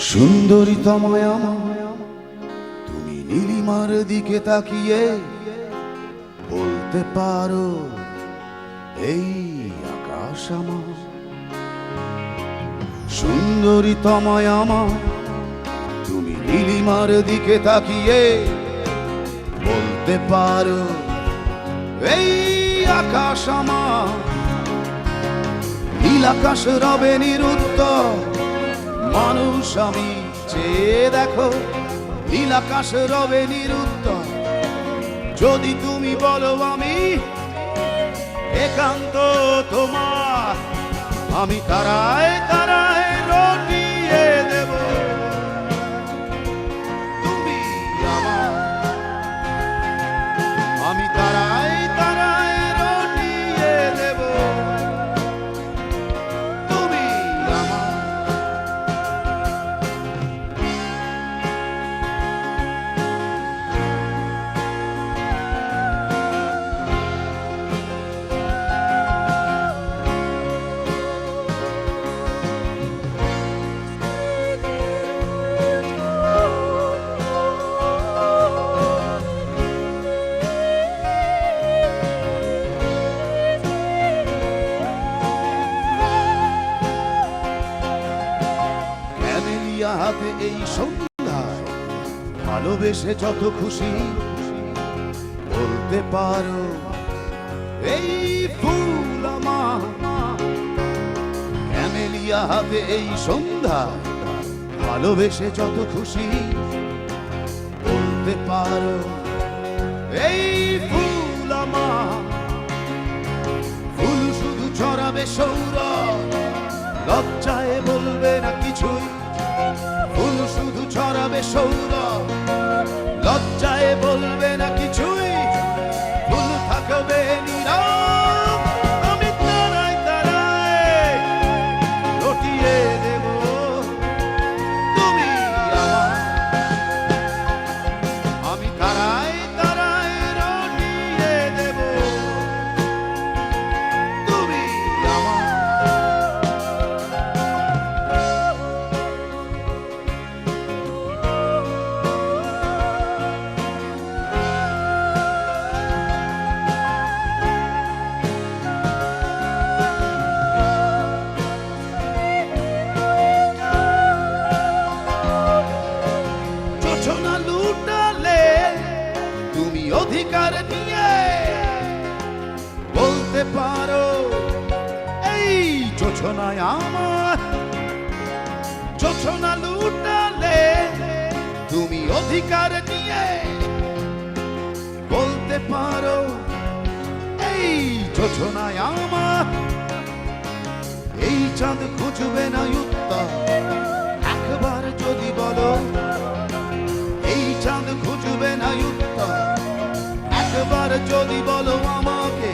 সুন্দরী তোমায় আমার, তুমি নীলিমার দিকে তাকিয়ে বলতে পারো এই আকাশ আমার। সুন্দরী তোমায় আমার, তুমি নীলিমার দিকে তাকিয়ে বলতে পারো এই আকাশ আমার। নীল আকাশ রবে নিরুত্তর, মানুষ আমি চেয়ে দেখো। নীল আকাশ রবে নিরুত্তর, যদি তুমি বলো আমি একান্ত তোমার, আমি তারায় তারায় রটিয়ে দেব। তুমি আমার, আমি তারায় তারায় রটিয়ে দেব। তুমি আমার। হাতে এই সন্ধ্যায় ভালোবেসে যত খুশি বলতে পারো এই ফুল আমার। ক্যামেলিয়া হাতে এই সন্ধ্যায় ভালোবেসে যত খুশি বলতে পারো এই ফুল আমার। ফুল শুধু ছড়াবে সৌরভ, লজ্জায় বলবে না কিছুই। ফুল শুধু ছড়াবে সৌরভ, লজ্জায় বলবে না কিছুই। ফুল থাকবে নীরব, আমি তারায় তারায় রটিয়ে দেব। তুমি আমার, আমি তারায় তারায় রটিয়ে দেব। তুমি আমার। তুমি অধিকার নিয়ে বলতে পারো এই জোছনায় আমার। জোছনা লুটালে তুমি অধিকার নিয়ে বলতে পারো এই জোছনায় আমার। এই চাঁদ খুঁজবে না উত্তর, একবার যদি বলো এই চাঁদ খুঁজবে না উত্তর, একবার যদি বলো আমাকে,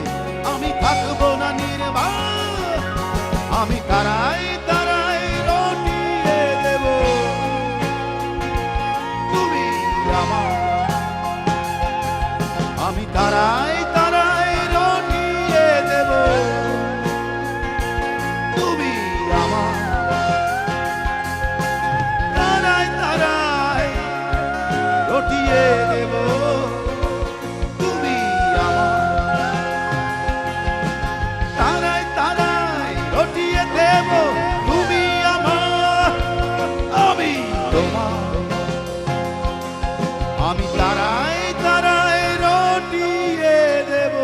আমি থাকবো না নির্বাক, আমি তারায় তারায় রটিয়ে দেব। তুমি আমার, আমি তারায় তারায় রটিয়ে দেব। তুমি আমার, তারায় তারায় রটিয়ে দেব। তুমি আমার, তারায় তারায় রটিয়ে দেব। তুমি আমার, আমি তোমার, আমি তারায় তারায় রটিয়ে দেব।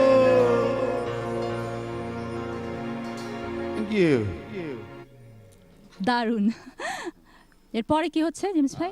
দারুণ। এরপরে কি হচ্ছে জেমস ভাই?